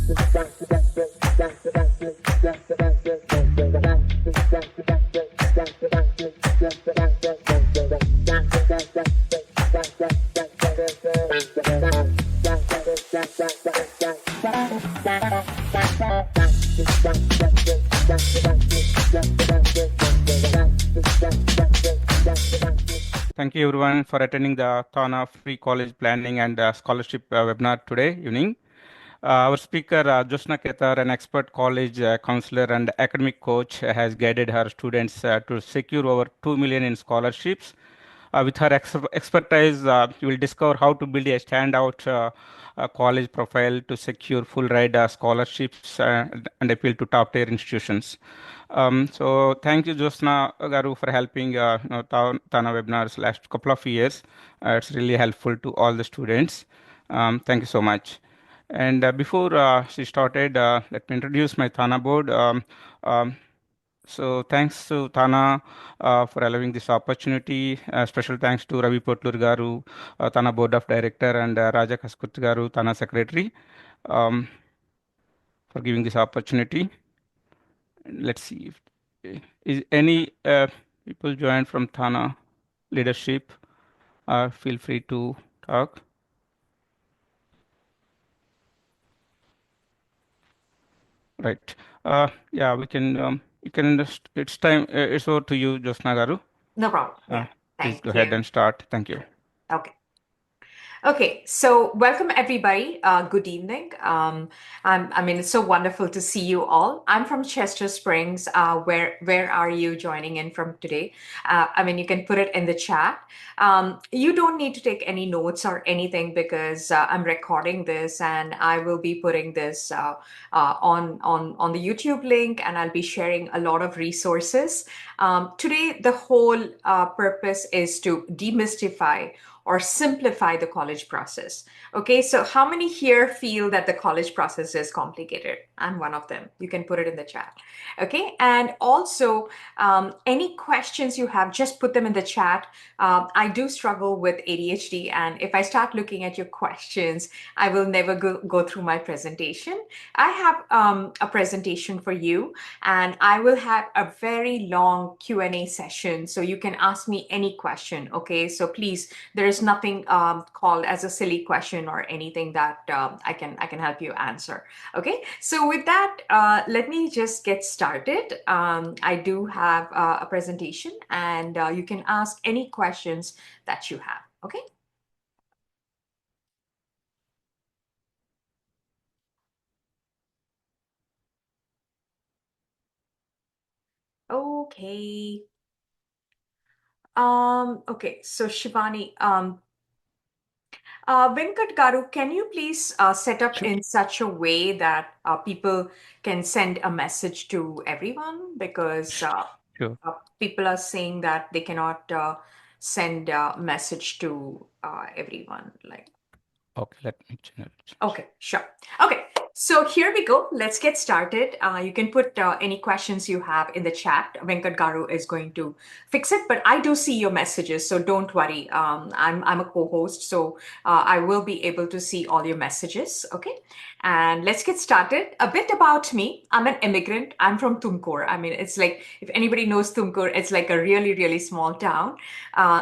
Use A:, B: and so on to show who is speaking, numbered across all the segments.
A: Thank you everyone for attending the TANA Free College Planning and Scholarship webinar today evening. Our speaker, Josna Ketar, an expert college counselor and academic coach, has guided her students to secure over 2 million in scholarships. With her expertise, you will discover how to build a standout college profile to secure full ride scholarships and appeal to top tier institutions. So thank you, Josna Garu, for helping TANA webinars last couple of years. It's really helpful to all the students. Thank you so much. And before she started, let me introduce my TANA board. So thanks to TANA for allowing this opportunity. Special thanks to Ravi Potlur Garu, TANA Board of Director, and Raja Kaskurti Garu, TANA Secretary, um, for giving this opportunity. Let's see if is any people joined from TANA leadership. Feel free to talk. Right. Yeah, we can. You can. It's time. It's over to you, Josna Garu.
B: No problem. Yeah.
A: Please go ahead and start. Thank you.
B: Okay. Okay, so welcome everybody. Good evening. It's so wonderful to see you all. I'm from Chester Springs. Where are you joining in from today? You can put it in the chat. You don't need to take any notes or anything because I'm recording this and I will be putting this on the YouTube link, and I'll be sharing a lot of resources. Today, the whole purpose is to demystify or simplify the college process. Okay, so how many here feel that the college process is complicated? I'm one of them. You can put it in the chat. Okay, and also any questions you have, just put them in the chat. I do struggle with ADHD, and if I start looking at your questions, I will never go through my presentation. I have a presentation for you, and I will have a very long Q&A session, so you can ask me any question. Okay, so please, there is nothing called as a silly question or anything that I can help you answer. Okay, so with that, let me just get started. I do have a presentation, and you can ask any questions that you have. Okay. Okay. Okay, so Shivani, Venkat Garu, can you please set up in such a way that people can send a message to everyone? Because
A: Sure.
B: people are saying that they cannot send a message to everyone.
A: Okay, let me change it.
B: Okay, sure. Okay, so here we go. Let's get started. You can put any questions you have in the chat. Venkat Garu is going to fix it, but I do see your messages, so don't worry. I'm a co-host, so I will be able to see all your messages. Okay, and let's get started. A bit about me. I'm an immigrant. I'm from Tumkur. It's like, if anybody knows Tumkur, it's like a really, really small town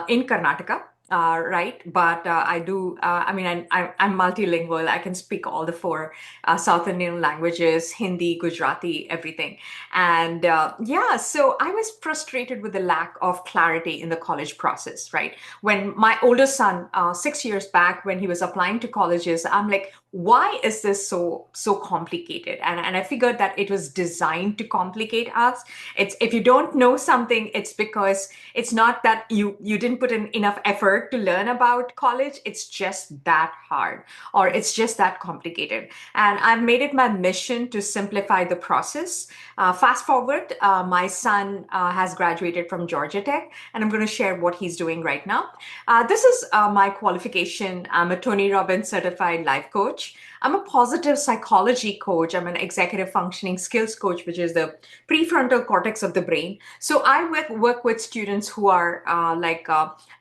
B: in Karnataka. Right, but I'm multilingual. I can speak all the four South Indian languages: Hindi, Gujarati, everything. And so I was frustrated with the lack of clarity in the college process, right? When my older son, 6 years back, when he was applying to colleges, I'm like, why is this so complicated? And I figured that it was designed to complicate us. It's, if you don't know something, it's because it's not that you didn't put in enough effort to learn about college. It's just that hard, or it's just that complicated. And I've made it my mission to simplify the process. Fast forward, my son has graduated from Georgia Tech, and I'm going to share what he's doing right now. This is my qualification. I'm a Tony Robbins certified life coach. I'm a positive psychology coach. I'm an executive functioning skills coach, which is the prefrontal cortex of the brain. So I work with students who are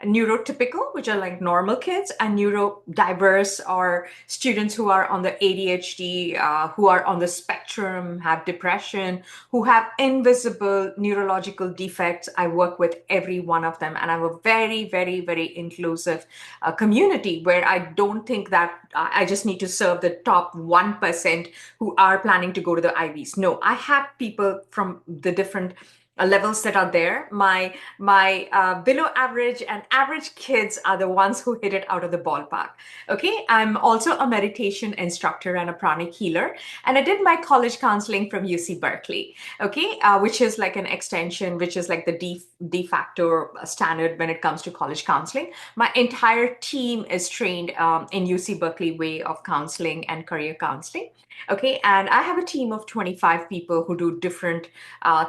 B: neurotypical, which are like normal kids, and neurodiverse, or students who are on the ADHD, who are on the spectrum, have depression, who have invisible neurological defects. I work with every one of them, and I have a very, very, very inclusive community where I don't think that I just need to serve the top 1% who are planning to go to the Ivies. No, I have people from the different levels that are there. My below average and average kids are the ones who hit it out of the ballpark. Okay, I'm also a meditation instructor and a pranic healer, and I did my college counseling from UC Berkeley. Okay, which is like an extension, which is like the de facto standard when it comes to college counseling. My entire team is trained in UC Berkeley way of counseling and career counseling. Okay, and I have a team of 25 people who do different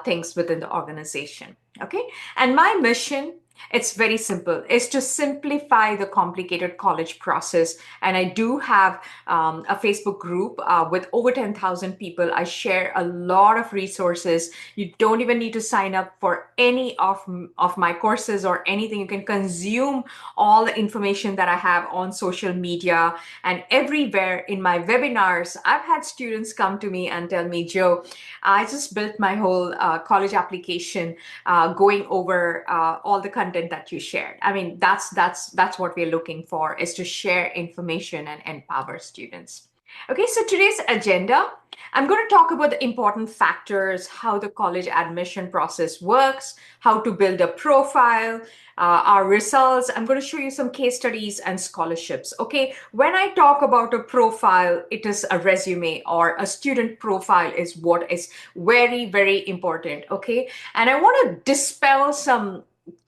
B: things within the organization. Okay, and my mission, it's very simple, is to simplify the complicated college process. And I do have a Facebook group with over 10,000 people. I share a lot of resources. You don't even need to sign up for any of my courses or anything. You can consume all the information that I have on social media and everywhere in my webinars. I've had students come to me and tell me, Joe, I just built my whole college application going over all the content that you shared. I mean, that's what we're looking for, is to share information and empower students. Okay, so today's agenda, I'm going to talk about the important factors, how the college admission process works, how to build a profile, our results. I'm going to show you some case studies and scholarships. Okay, when I talk about a profile, it is a resume, or a student profile is what is very, very important. Okay, and I want to dispel some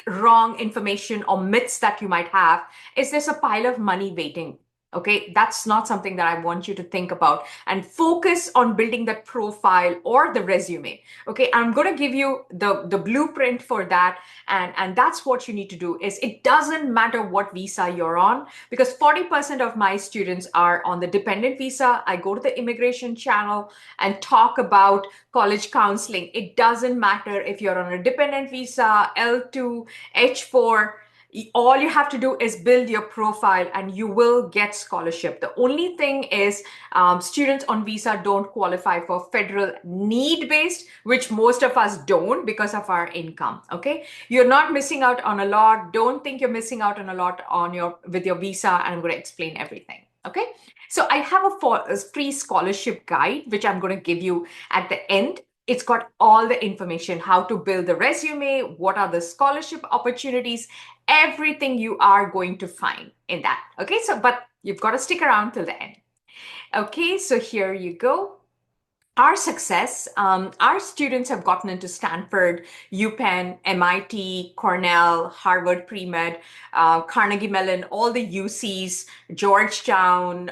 B: wrong information or myths that you might have. Is there's a pile of money waiting? Okay, that's not something that I want you to think about, and focus on building that profile or the resume. Okay, I'm going to give you the blueprint for that, and that's what you need to do. Is it doesn't matter what visa you're on, because 40% of my students are on the dependent visa. I go to the immigration channel and talk about college counseling. It doesn't matter if you're on a dependent visa, L2, H4. All you have to do is build your profile and you will get scholarship. The only thing is students on visa don't qualify for federal need-based, which most of us don't because of our income. Okay, you're not missing out on a lot. Don't think you're missing out on a lot on your with your visa, and I'm going to explain everything. Okay, so I have a free scholarship guide which I'm going to give you at the end. It's got all the information, how to build the resume, what are the scholarship opportunities, everything you are going to find in that. Okay, so but you've got to stick around till the end. Okay, so here you go. Our success, our students have gotten into Stanford, UPenn, MIT, Cornell, Harvard Pre-Med, Carnegie Mellon, all the UCs, Georgetown,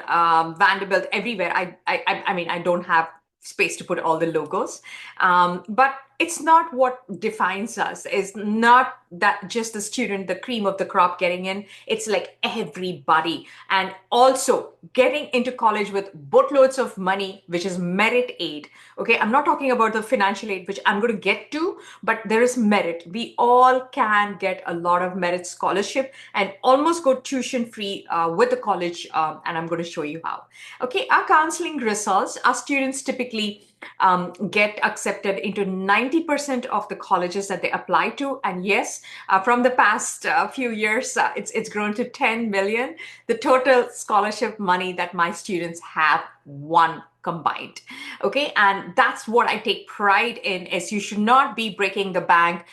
B: Vanderbilt, everywhere. I mean, I don't have space to put all the logos, but it's not what defines us. It's not that just the student, the cream of the crop getting in. It's like everybody. And also getting into college with boatloads of money, which is merit aid. Okay, I'm not talking about the financial aid, which I'm going to get to, but there is merit. We all can get a lot of merit scholarship and almost go tuition free with the college. And I'm going to show you how. Okay, our counseling results, our students typically get accepted into 90% of the colleges that they apply to. And yes, from the past few years, it's grown to 10 million, the total scholarship money that my students have won combined. Okay, and that's what I take pride in, is you should not be breaking the bank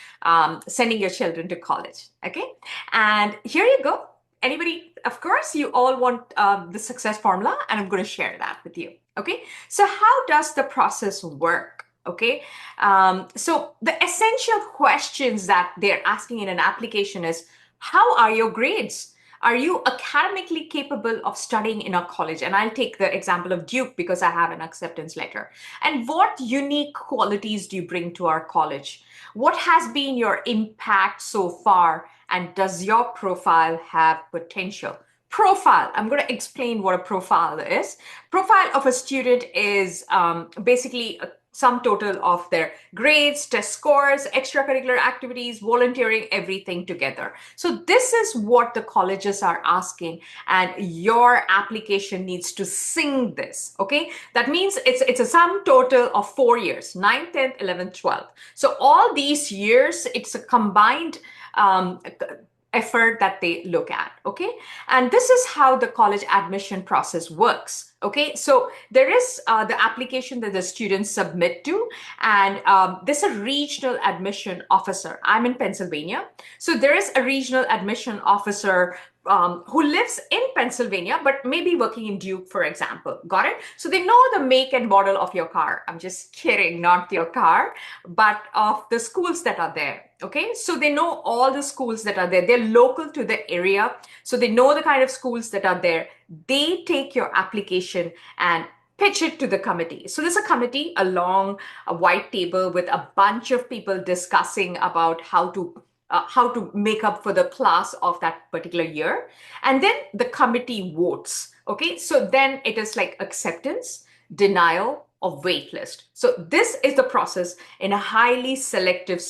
B: sending your children to college. Okay, and here you go. Anybody, of course, you all want the success formula, and I'm going to share that with you. Okay, so how does the process work? Okay, so the essential questions that they're asking in an application is, how are your grades? Are you academically capable of studying in a college? And I'll take the example of Duke because I have an acceptance letter. And what unique qualities do you bring to our college? What has been your impact so far? And does your profile have potential? Profile. I'm going to explain what a profile is. Profile of a student is basically a sum total of their grades, test scores, extracurricular activities, volunteering, everything together. So this is what the colleges are asking, and your application needs to sing this. Okay, that means it's a sum total of 4 years: 9th, 10th, 11th, 12th. So all these years, it's a combined um, effort that they look at. Okay, and this is how the college admission process works. Okay, so there is the application that the students submit to, and there's a regional admission officer. I'm in Pennsylvania, so there is a regional admission officer who lives in Pennsylvania, but maybe working in Duke, for example. Got it? So they know the make and model of your car. I'm just kidding, not your car, but of the schools that are there. Okay, so they know all the schools that are there. They're local to the area, so they know the kind of schools that are there. They take your application and pitch it to the committee. So there's a committee along a white table with a bunch of people discussing about how to make up for the class of that particular year. And then the committee votes. Okay, so then it is like acceptance, denial, or waitlist. So this is the process in a highly selective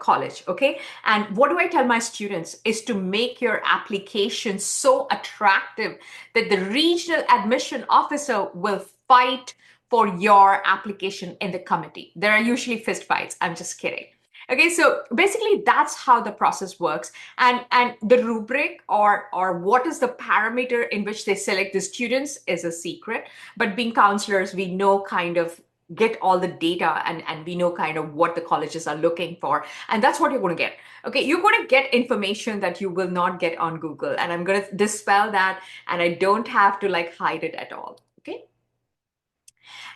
B: college. Okay, and what do I tell my students is to make your application so attractive that the regional admission officer will fight for your application in the committee. There are usually fist fights. I'm just kidding. Okay, so basically that's how the process works, and the rubric or what is the parameter in which they select the students is a secret. But being counselors, we know kind of get all the data, and we know kind of what the colleges are looking for, and that's what you're going to get. Okay, you're going to get information that you will not get on Google, and I'm going to dispel that, and I don't have to like hide it at all. Okay.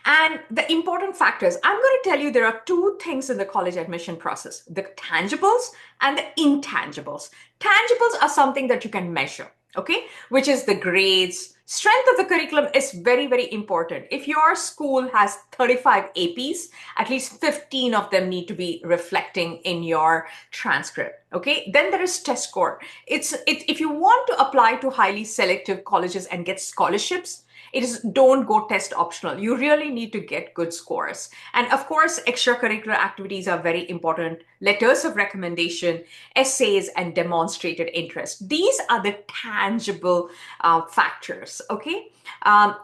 B: And the important factors, I'm going to tell you there are two things in the college admission process: the tangibles and the intangibles. Tangibles are something that you can measure, okay, which is the grades. Strength of the curriculum is very, very important. If your school has 35 APs, at least 15 of them need to be reflecting in your transcript. Okay, then there is test score. If you want to apply to highly selective colleges and get scholarships, it is don't go test optional. You really need to get good scores. And of course, extracurricular activities are very important. Letters of recommendation, essays, and demonstrated interest. These are the tangible factors. Okay.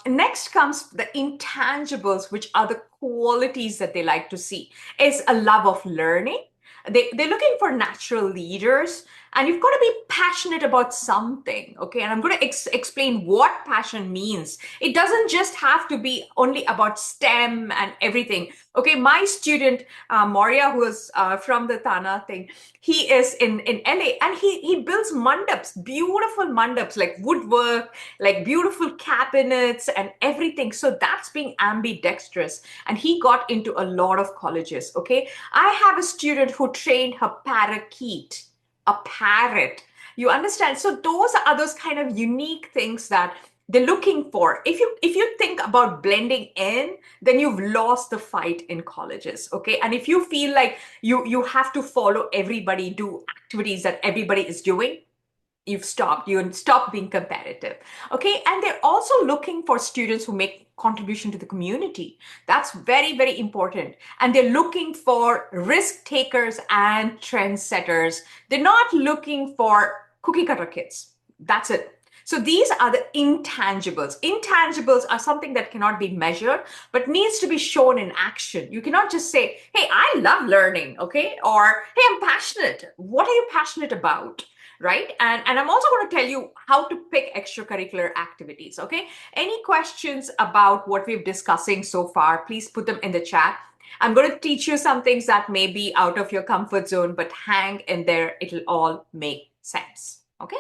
B: Next comes the intangibles, which are the qualities that they like to see. Is a love of learning. They're looking for natural leaders, and you've got to be passionate about something. Okay, and I'm going to explain what passion means. It doesn't just have to be only about STEM and everything. Okay, my student Moria, who is from the TANA thing, he is in LA, and he builds mandaps, beautiful mandaps, like woodwork, like beautiful cabinets and everything. So that's being ambidextrous, and he got into a lot of colleges. Okay, I have a student who trained her parakeet, a parrot. You understand? So those are those kind of unique things that they're looking for. If you think about blending in, then you've lost the fight in colleges. Okay, and if you feel like you have to follow everybody, do activities that everybody is doing, you stop being competitive. Okay, and they're also looking for students who make contribution to the community. That's very, very important. And they're looking for risk takers and trendsetters. They're not looking for cookie cutter kids. That's it. So these are the intangibles. Intangibles are something that cannot be measured, but needs to be shown in action. You cannot just say, hey, I love learning, okay? Or, hey, I'm passionate. What are you passionate about? Right? And I'm also going to tell you how to pick extracurricular activities. Okay. Any questions about what we've discussing so far, please put them in the chat. I'm going to teach you some things that may be out of your comfort zone, but hang in there. It'll all make sense. Okay.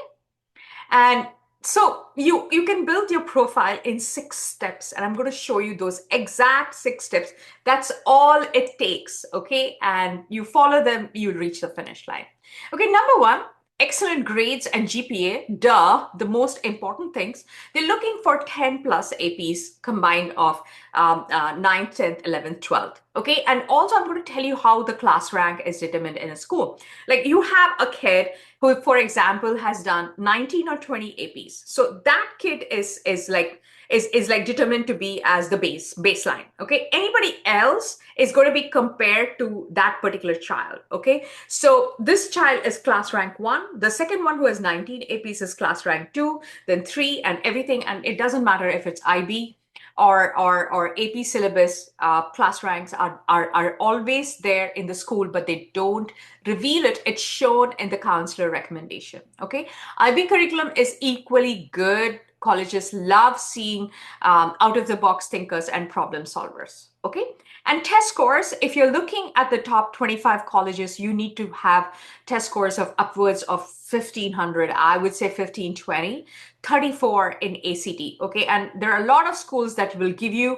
B: And so you can build your profile in 6 steps, and I'm going to show you those exact 6 steps. That's all it takes. Okay. And you follow them, you'll reach the finish line. Okay. Number 1, excellent grades and GPA, duh, the most important things. They're looking for 10 plus APs combined of 9th, 10th, 11th, 12th. Okay, and also I'm going to tell you how the class rank is determined in a school. Like you have a kid, who, for example, has done 19 or 20 APs. So that kid is like determined to be as the baseline. Okay. Anybody else is going to be compared to that particular child. Okay. So this child is class rank 1. The second one who has 19 APs is class rank 2, then 3, and everything. And it doesn't matter if it's IB or AP syllabus. Class ranks are always there in the school, but they don't reveal it. It's shown in the counselor recommendation. Okay. IB curriculum is equally good. Colleges love seeing out of the box thinkers and problem solvers. Okay. And test scores, if you're looking at the top 25 colleges, you need to have test scores of upwards of 1500, I would say 1520, 34 in ACT. Okay. And there are a lot of schools that will give you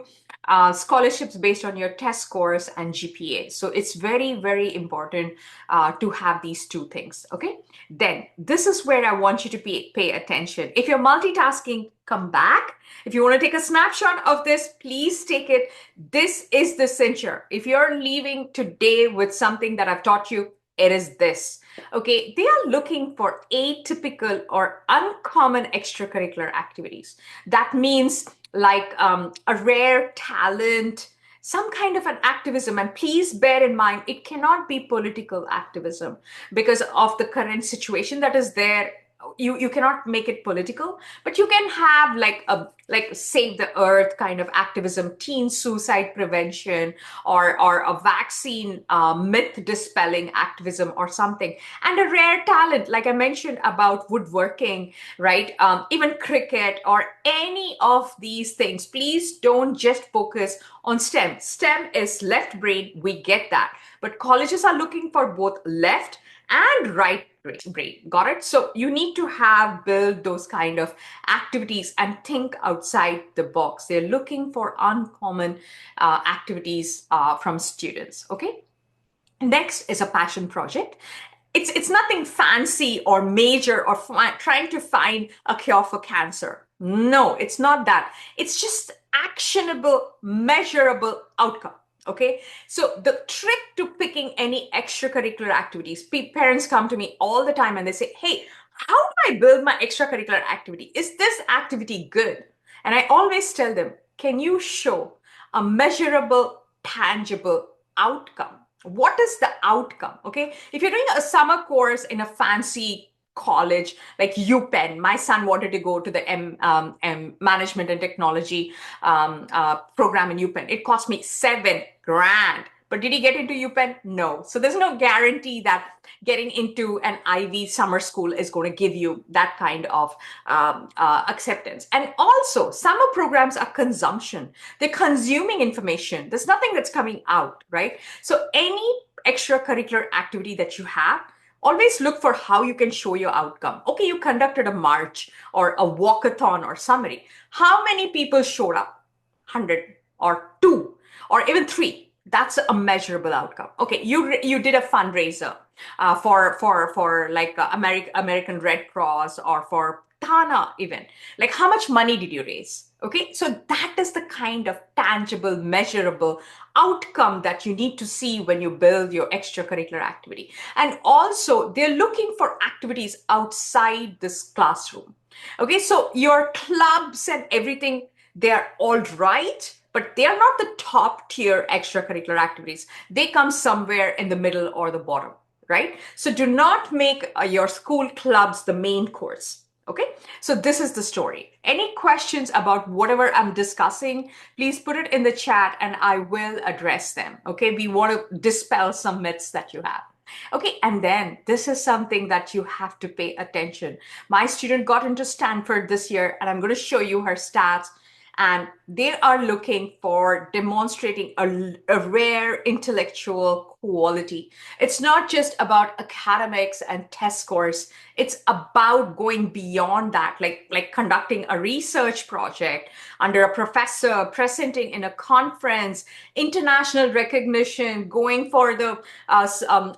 B: scholarships based on your test scores and GPA. So it's very, very important to have these two things. Okay. Then this is where I want you to pay attention. If you're multitasking, come back. If you want to take a snapshot of this, please take it. This is the cincher. If you're leaving today with something that I've taught you, it is this. Okay, they are looking for atypical or uncommon extracurricular activities. That means like a rare talent, some kind of an activism. And please bear in mind, it cannot be political activism because of the current situation that is there. You cannot make it political, but you can have like save the earth kind of activism, teen suicide prevention, or a vaccine myth dispelling activism or something. And a rare talent, like I mentioned about woodworking, right? Even cricket or any of these things. Please don't just focus on STEM. STEM is left brain, we get that, but colleges are looking for both left and right brain. Got it? So you need to have build those kind of activities and think outside the box. They're looking for uncommon activities from students. Okay. Next is a passion project. It's nothing fancy or major or trying to find a cure for cancer. No, it's not that. It's just actionable, measurable outcome. Okay, so the trick to picking any extracurricular activities, parents come to me all the time and they say, hey, how do I build my extracurricular activity? Is this activity good? And I always tell them, can you show a measurable, tangible outcome? What is the outcome? Okay, if you're doing a summer course in a fancy college like UPenn, my son wanted to go to the management and technology program in UPenn. It cost me 7 grand. But did he get into UPenn? No. So there's no guarantee that getting into an Ivy summer school is going to give you that kind of acceptance. And also, summer programs are consumption. They're consuming information. There's nothing that's coming out, right? So any extracurricular activity that you have, always look for how you can show your outcome. Okay, you conducted a march or a walkathon or summary. How many people showed up? 100 or 2 or even 3. That's a measurable outcome. Okay, you did a fundraiser for like American Red Cross or for TANA even. Like how much money did you raise? Okay, so that is the kind of tangible, measurable outcome that you need to see when you build your extracurricular activity. And also, they're looking for activities outside this classroom. Okay, so your clubs and everything, they're all right, but they are not the top tier extracurricular activities. They come somewhere in the middle or the bottom, right? So do not make your school clubs the main course. Okay, so this is the story. Any questions about whatever I'm discussing, please put it in the chat and I will address them. Okay, we want to dispel some myths that you have. Okay, and then this is something that you have to pay attention. My student got into Stanford this year, and I'm going to show you her stats. And they are looking for demonstrating a rare intellectual quality. It's not just about academics and test scores. It's about going beyond that, like conducting a research project under a professor, presenting in a conference, international recognition, going for the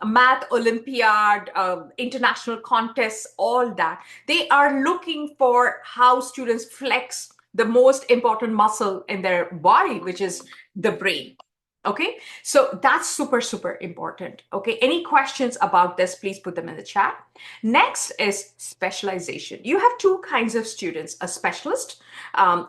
B: math Olympiad, international contests, all that. They are looking for how students flex the most important muscle in their body, which is the brain. Okay, so that's super, super important. Okay, any questions about this, please put them in the chat. Next is specialization. You have two kinds of students: a specialist,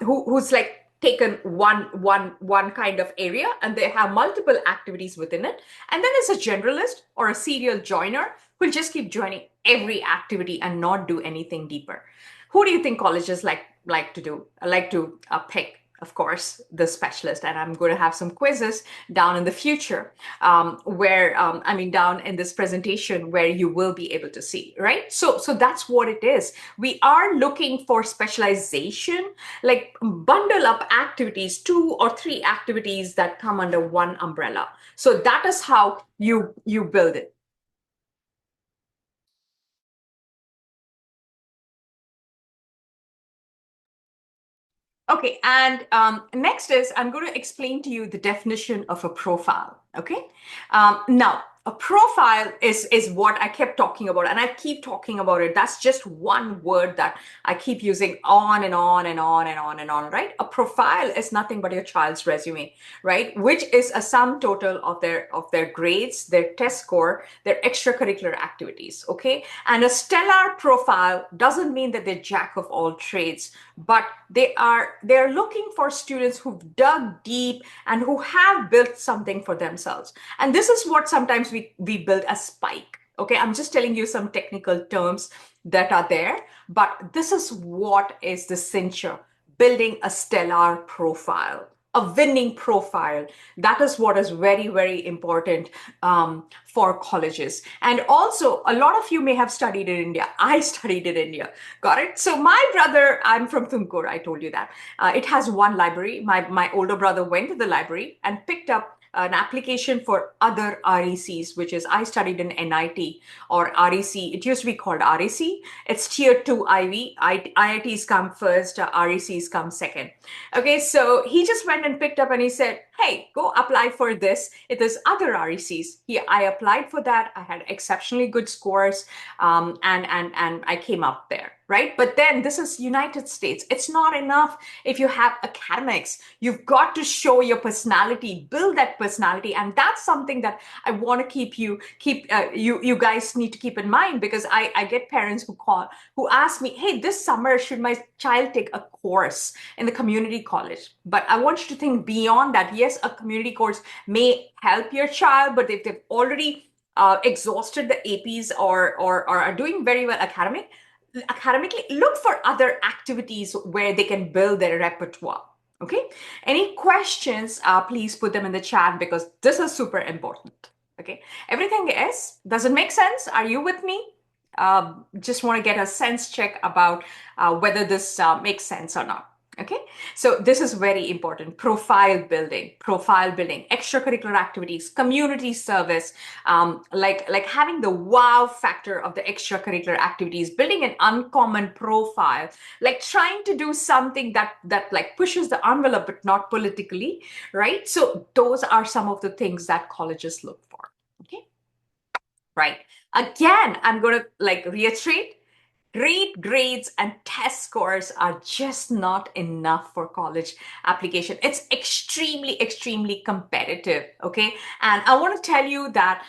B: who's like taken one kind of area and they have multiple activities within it, and then there's a generalist or a serial joiner who'll just keep joining every activity and not do anything deeper. Who do you think colleges like to pick? Of course, the specialist. And I'm going to have some quizzes down in the future, down in this presentation where you will be able to see, right? So that's what it is. We are looking for specialization, like bundle up activities, 2 or 3 activities that come under one umbrella. So that is how you build it. Okay, and next is I'm going to explain to you the definition of a profile. Okay, now a profile is what I kept talking about, and I keep talking about it. That's just one word that I keep using on and on and on and on and on. Right? A profile is nothing but your child's resume, right? Which is a sum total of their grades, their test score, their extracurricular activities. Okay, and a stellar profile doesn't mean that they're jack of all trades, but they're looking for students who've dug deep and who have built something for themselves. And this is what sometimes we build a spike. Okay, I'm just telling you some technical terms that are there, but this is what is the cincher: building a stellar profile, a winning profile. That is what is very, very important for colleges. And also, a lot of you may have studied in India. I studied in India. Got it? So my brother, I'm from Tumkur, I told you that. It has one library. My older brother went to the library and picked up an application for other RECs, which is I studied in NIT or REC. It used to be called REC. It's tier 2 IV. IITs come first, RECs come second. Okay, so he just went and picked up and he said, hey, go apply for this. It is other RECs. I applied for that. I had exceptionally good scores, and I came up there, right? But then this is United States. It's not enough if you have academics. You've got to show your personality, build that personality, and that's something that I want to you guys need to keep in mind, because I get parents who ask me, hey, this summer should my child take a course in the community college? But I want you to think beyond that. Yes, a community course may help your child, but if they've already exhausted the APs or are doing very well academically, look for other activities where they can build their repertoire. Okay, any questions, please put them in the chat, because this is super important. Okay, everything is, does it make sense? Are you with me? Just want to get a sense check about whether this makes sense or not. Okay, so this is very important: profile building, extracurricular activities, community service, like having the wow factor of the extracurricular activities, building an uncommon profile, like trying to do something that like pushes the envelope but not politically, right? So those are some of the things that colleges look for. Okay, right. Again, I'm going to like reiterate: great grades and test scores are just not enough for college application. It's extremely, extremely competitive. Okay. And I want to tell you that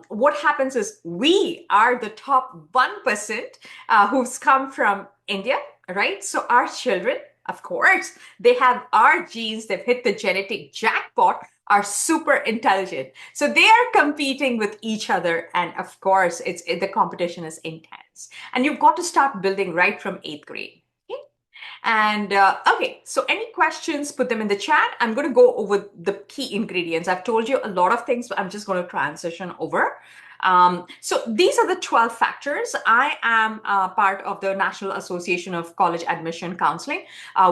B: what happens is we are the top 1% who's come from India, right? So our children, of course, they have our genes, they've hit the genetic jackpot, are super intelligent. So they are competing with each other. And of course, the competition is intense. And you've got to start building right from 8th grade. Okay? And okay, so any questions, put them in the chat. I'm going to go over the key ingredients. I've told you a lot of things, but I'm just going to transition over. So these are the 12 factors. I am part of the National Association of College Admission Counseling.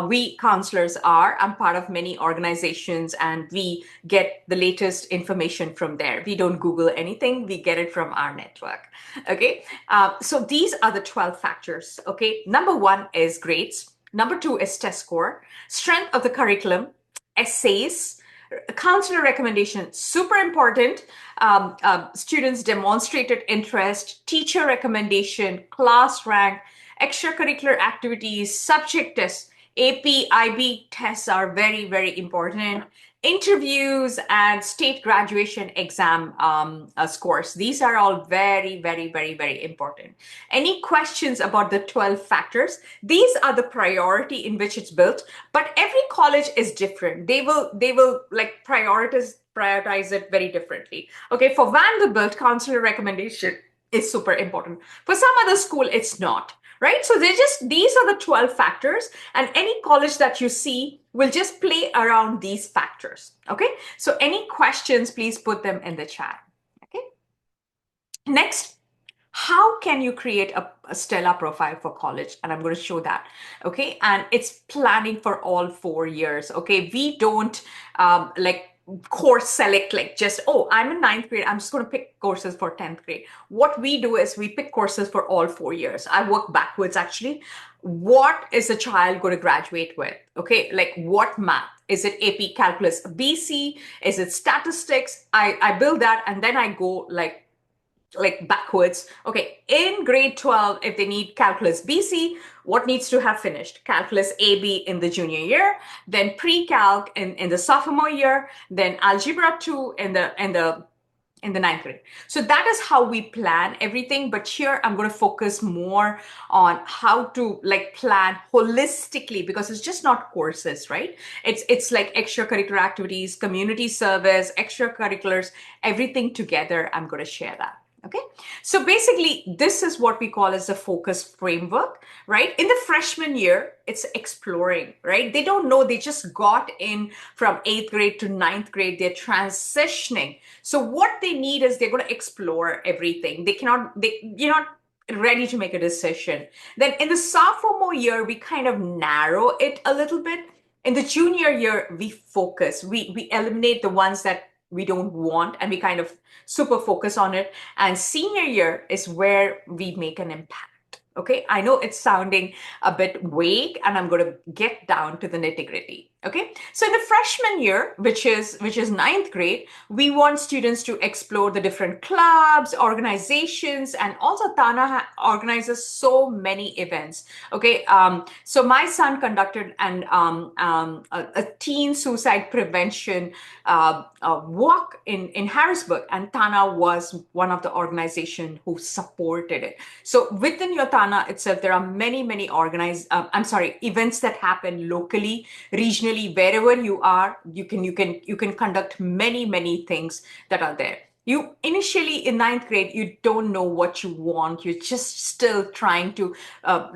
B: We counselors I'm part of many organizations, and we get the latest information from there. We don't Google anything. We get it from our network. Okay. So these are the 12 factors. Okay. Number 1 is grades. Number 2 is test score, strength of the curriculum, essays, counselor recommendation, super important. Students demonstrated interest, teacher recommendation, class rank, extracurricular activities, subject tests. AP, IB tests are very, very important. Interviews and state graduation exam scores. These are all very, very, very, very important. Any questions about the 12 factors? These are the priority in which it's built, but every college is different. They will like prioritize it very differently. Okay, for Vanderbilt, counselor recommendation is super important. For some other school, it's not, right? So these are the 12 factors, and any college that you see will just play around these factors. Okay, so any questions, please put them in the chat. Okay, next, how can you create a stellar profile for college? And I'm going to show that. Okay, and it's planning for all 4 years. Okay, we don't like course select, like just, oh, I'm in ninth grade, I'm just going to pick courses for 10th grade. What we do is we pick courses for all 4 years. I work backwards actually. What is the child going to graduate with? Okay, like what math? Is it AP calculus BC? Is it statistics? I build that, and then I go like backwards. Okay, in grade 12, if they need calculus BC, what needs to have finished? Calculus AB in the junior year, then pre-calc in the sophomore year, then algebra 2 in the ninth grade. So that is how we plan everything. But here I'm going to focus more on how to like plan holistically, because it's just not courses, right? It's like extracurricular activities, community service, extracurriculars, everything together. I'm going to share that. Okay, so basically, this is what we call as the focus framework, right? In the freshman year, it's exploring, right? They don't know, they just got in from eighth grade to ninth grade, they're transitioning. So, what they need is they're going to explore everything. You're not ready to make a decision. Then in the sophomore year, we kind of narrow it a little bit. In the junior year, we focus, we eliminate the ones that we don't want, and we kind of super focus on it. And senior year is where we make an impact. Okay, I know it's sounding a bit vague, and I'm going to get down to the nitty gritty. Okay, so in the freshman year, which is ninth grade, we want students to explore the different clubs, organizations, and also TANA organizes so many events. Okay, so my son conducted a teen suicide prevention walk in Harrisburg, and TANA was one of the organization who supported it. So within your TANA itself, there are many events that happen locally, regionally, wherever you are. You can conduct many things that are there. You initially in ninth grade, you don't know what you want. You're just still trying to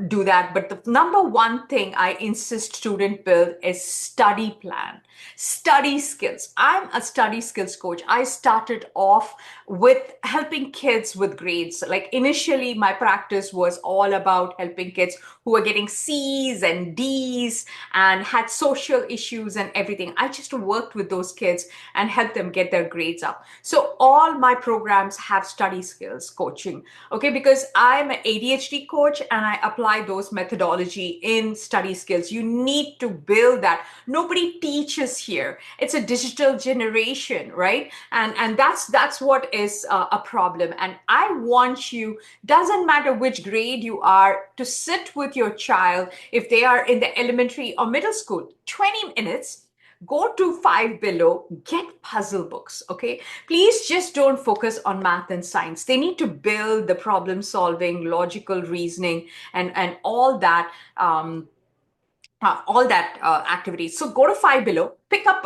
B: do that. But the number one thing I insist student build is study plan, study skills. I'm a study skills coach. I started off with helping kids with grades. Like initially, my practice was all about helping kids who were getting C's and D's and had social issues and everything. I just worked with those kids and helped them get their grades up. So all my programs have study skills coaching, okay? Because I'm an ADHD coach and I apply those methodology in study skills. You need to build that. Nobody teaches here. It's a digital generation, right? And that's what is a problem. And I want you, doesn't matter which grade you are, to sit with your child if they are in the elementary or middle school, 20 minutes. Go to Five Below, get puzzle books, okay? Please just don't focus on math and science. They need to build the problem solving, logical reasoning, and all that activities. So go to Five Below, pick up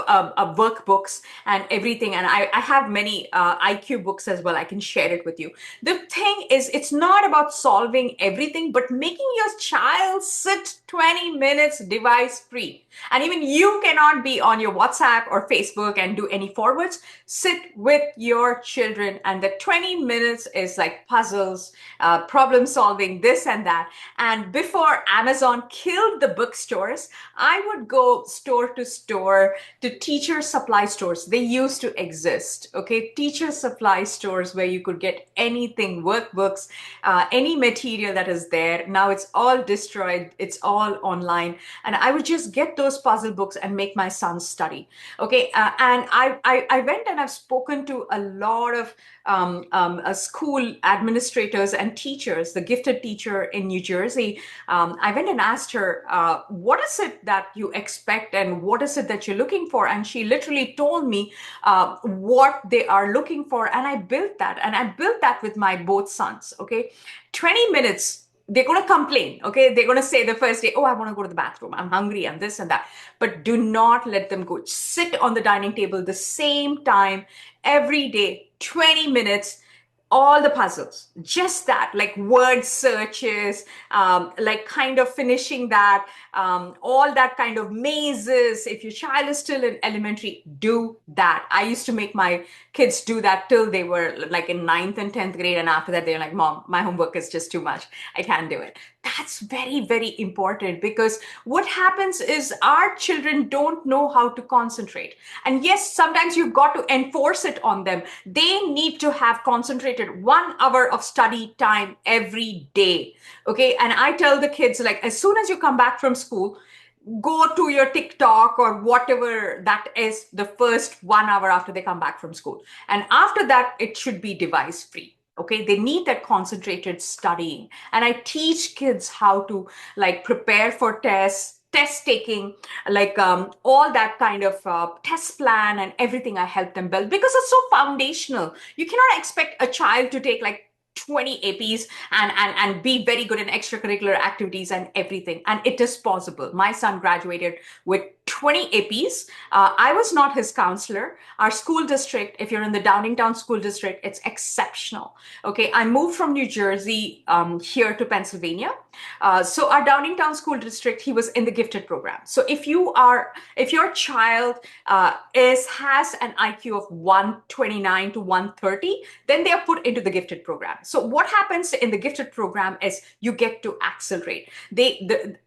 B: workbooks and everything. And I have many IQ books as well. I can share it with you. The thing is, it's not about solving everything, but making your child sit 20 minutes device free. And even you cannot be on your WhatsApp or Facebook and do any forwards. Sit with your children, and the 20 minutes is like puzzles, problem solving, this and that. And before Amazon killed the bookstores, I would go store to store to teacher supply stores. They used to exist, okay? Teacher supply stores where you could get anything, workbooks, any material that is there. Now it's all destroyed. It's all online. And I would just get those puzzle books and make my son study, okay? And I went and I've spoken to a lot of school administrators and teachers, the gifted teacher in New Jersey. I went and asked her, what is it that you expect and what is it that you're looking for? And she literally told me what they are looking for. And I built that. And I built that with my both sons. Okay. 20 minutes. They're going to complain. Okay. They're going to say the first day, oh, I want to go to the bathroom. I'm hungry. I'm this and that. But do not let them go. Sit on the dining table the same time every day, 20 minutes, all the puzzles, just that, like word searches, like kind of finishing that, all that kind of mazes. If your child is still in elementary, do that. I used to make my kids do that till they were like in ninth and 10th grade. And after that, they're like, Mom, my homework is just too much. I can't do it. That's very, very important because what happens is our children don't know how to concentrate. And yes, sometimes you've got to enforce it on them. They need to have concentrated 1 hour of study time every day. Okay. And I tell the kids, like, as soon as you come back from school, go to your TikTok or whatever that is the first 1 hour after they come back from school. And after that, it should be device free. Okay, they need that concentrated studying. And I teach kids how to like prepare for tests, test taking, like all that kind of test plan and everything I help them build because it's so foundational. You cannot expect a child to take like 20 APs and be very good in extracurricular activities and everything. And it is possible. My son graduated with 20 APs. I was not his counselor. Our school district, if you're in the Downingtown School District, it's exceptional. Okay, I moved from New Jersey here to Pennsylvania. So our Downingtown School District, he was in the gifted program. So if your child has an IQ of 129 to 130, then they are put into the gifted program. So what happens in the gifted program is you get to accelerate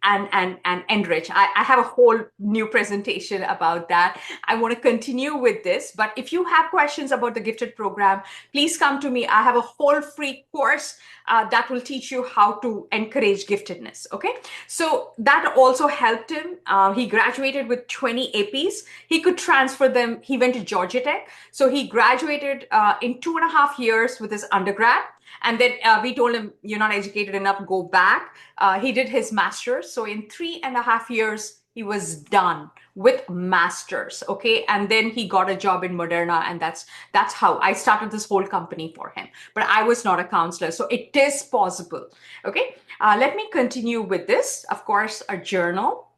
B: and enrich. I have a whole new presentation about that. I want to continue with this, but if you have questions about the gifted program, please come to me. I have a whole free course that will teach you how to encourage giftedness. Okay, so that also helped him. He graduated with 20 APs. He could transfer them. He went to Georgia Tech, so he graduated in 2.5 years with his undergrad. And then we told him, you're not educated enough, go back. He did his master's. So in 3.5 years, he was done with masters. Okay. And then he got a job in Moderna. And that's how I started this whole company for him. But I was not a counselor. So it is possible. Okay. Let me continue with this. Of course, a journal.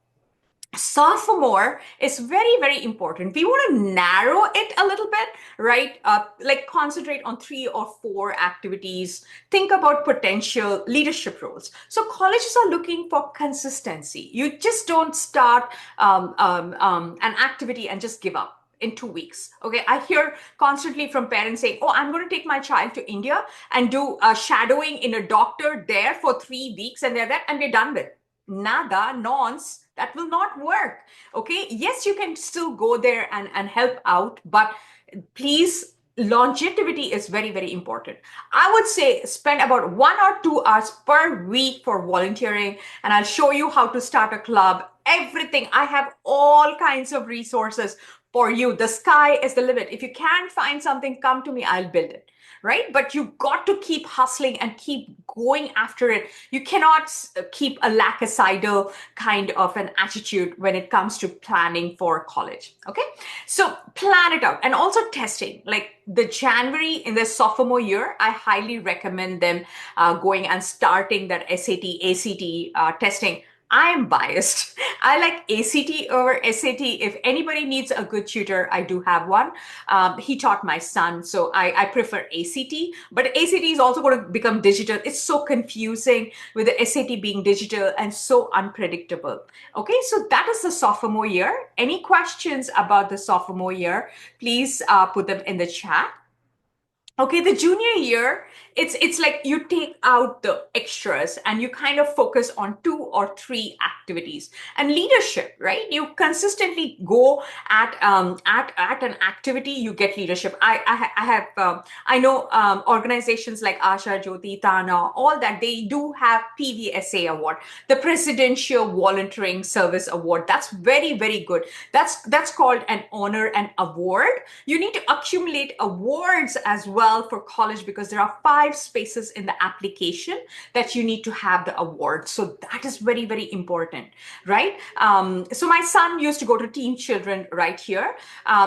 B: Sophomore is very, very important. We want to narrow it a little bit, right? Like concentrate on 3 or 4 activities. Think about potential leadership roles. So colleges are looking for consistency. You just don't start an activity and just give up in 2 weeks. Okay, I hear constantly from parents saying, oh, I'm going to take my child to India and do shadowing in a doctor there for 3 weeks and they're there and we're done with. Nada, nonce, that will not work. Okay, yes, you can still go there and help out, but please, longevity is very, very important. I would say spend about 1 or 2 hours per week for volunteering, and I'll show you how to start a club, everything. I have all kinds of resources for you. The sky is the limit. If you can't find something, come to me, I'll build it. Right? But you got to keep hustling and keep going after it. You cannot keep a lackadaisical kind of an attitude when it comes to planning for college. Okay. So plan it out and also testing. Like the January in their sophomore year, I highly recommend them going and starting that SAT, ACT testing. I am biased. I like ACT over SAT. If anybody needs a good tutor, I do have one. He taught my son, so I prefer ACT. But ACT is also going to become digital. It's so confusing with the SAT being digital and so unpredictable. Okay, so that is the sophomore year. Any questions about the sophomore year, please put them in the chat. Okay, the junior year, it's like you take out the extras and you kind of focus on 2 or 3 activities. And leadership, right? You consistently go at an activity, you get leadership. I know organizations like Asha, Jyoti, TANA, all that, they do have PVSA award, the Presidential Volunteering Service Award. That's very, very good. That's called an honor and award. You need to accumulate awards as well well for college because there are 5 spaces in the application that you need to have the award. So that is very, very important, right? So my son used to go to Teen Children right here.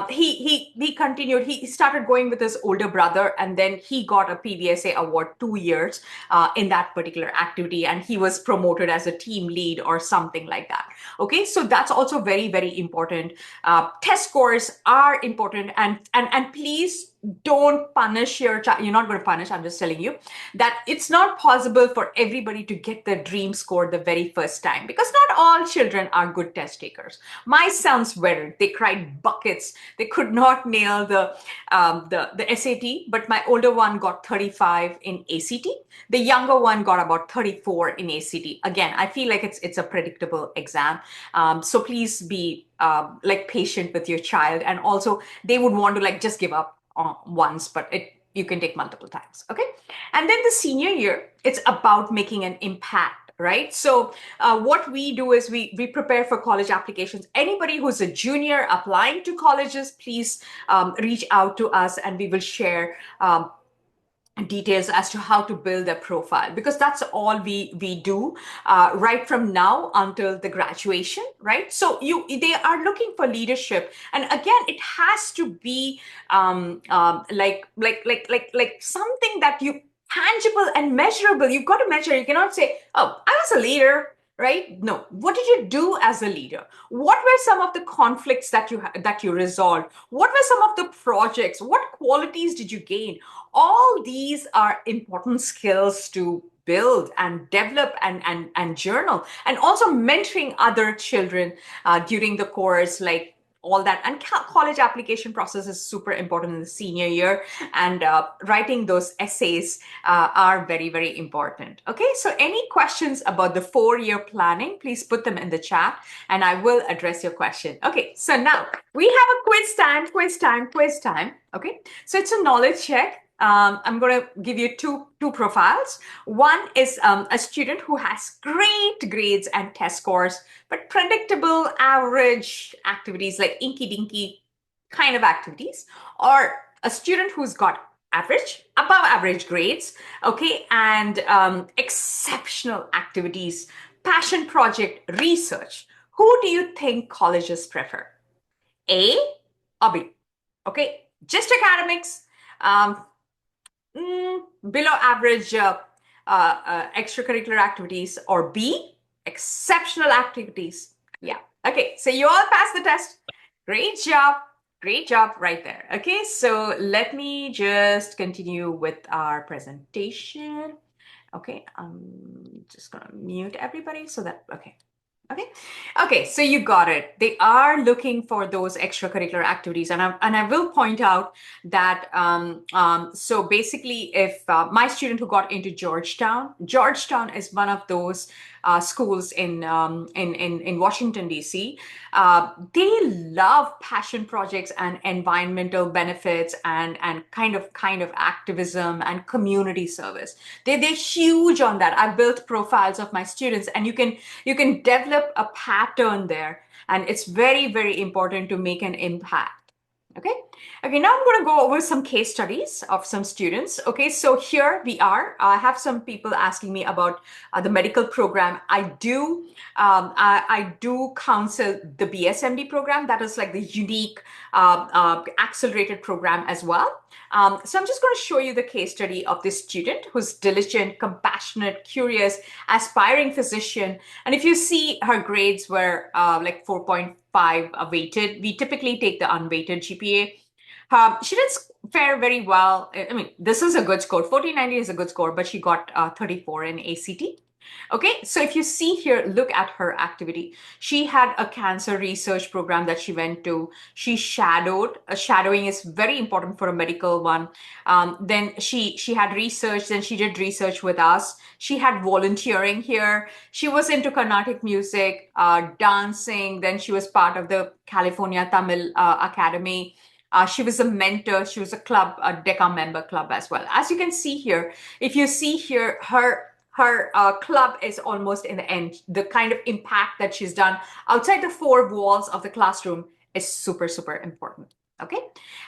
B: He continued. He started going with his older brother, and then he got a PBSA award 2 years in that particular activity, and he was promoted as a team lead or something like that. Okay, so that's also very, very important. Test scores are important, and please don't punish your child. You're not going to punish. I'm just telling you that it's not possible for everybody to get the dream score the very first time, because not all children are good test takers. My sons weren't. They cried buckets. They could not nail the SAT, but my older one got 35 in ACT. The younger one got about 34 in ACT. Again, I feel like it's a predictable exam. So please be like patient with your child, and also they would want to like just give up once, but you can take multiple times. Okay, and then the senior year, it's about making an impact, right? So what we do is we prepare for college applications. Anybody who's a junior applying to colleges, please reach out to us, and we will share details as to how to build a profile, because that's all we do right from now until the graduation, right? So they are looking for leadership, and again, it has to be like something that you tangible and measurable. You've got to measure. You cannot say, oh, I was a leader, right? No, what did you do as a leader? What were some of the conflicts that you resolved? What were some of the projects? What qualities did you gain? All these are important skills to build and develop and journal, and also mentoring other children during the course, like all that. And college application process is super important in the senior year, and writing those essays are very, very important. Okay, so any questions about the 4-year planning, please put them in the chat and I will address your question. Okay, so now we have a quiz time. Okay, so it's a knowledge check. I'm going to give you two profiles. One is a student who has great grades and test scores, but predictable average activities like inky dinky kind of activities, or a student who's got average, above average grades, okay, and exceptional activities, passion project, research. Who do you think colleges prefer? A or B? Okay, just academics. Um, Below average extracurricular activities, or B, exceptional activities. Yeah. Okay. So you all passed the test. Great job. Great job right there. Okay. So let me just continue with our presentation. Okay. I'm just going to mute everybody so that, okay. Okay. Okay. So you got it. They are looking for those extracurricular activities. And I will point out that, so basically, if my student who got into Georgetown is one of those schools in Washington, D.C. They love passion projects and environmental benefits and kind of activism and community service. They're huge on that. I've built profiles of my students, and you can develop a pattern there, and it's very, very important to make an impact. Okay. Okay, now I'm going to go over some case studies of some students. Okay, so here we are. I have some people asking me about the medical program. I do counsel the BSMD program. That is like the unique accelerated program as well. So I'm just going to show you the case study of this student who's diligent, compassionate, curious, aspiring physician. And if you see, her grades were like 4.5 weighted. We typically take the unweighted GPA. She did fare very well. I mean, this is a good score. 1490 is a good score, but she got 34 in ACT. Okay, so if you see here, look at her activity. She had a cancer research program that she went to. She shadowed. Shadowing is very important for a medical one. Then she had research. Then she did research with us. She had volunteering here. She was into Carnatic music, dancing. Then she was part of the California Tamil Academy. She was a mentor. She was a club, a DECA member club as well. As you can see here, if you see here, her club is almost in the end. The kind of impact that she's done outside the 4 walls of the classroom is super, super important. Okay.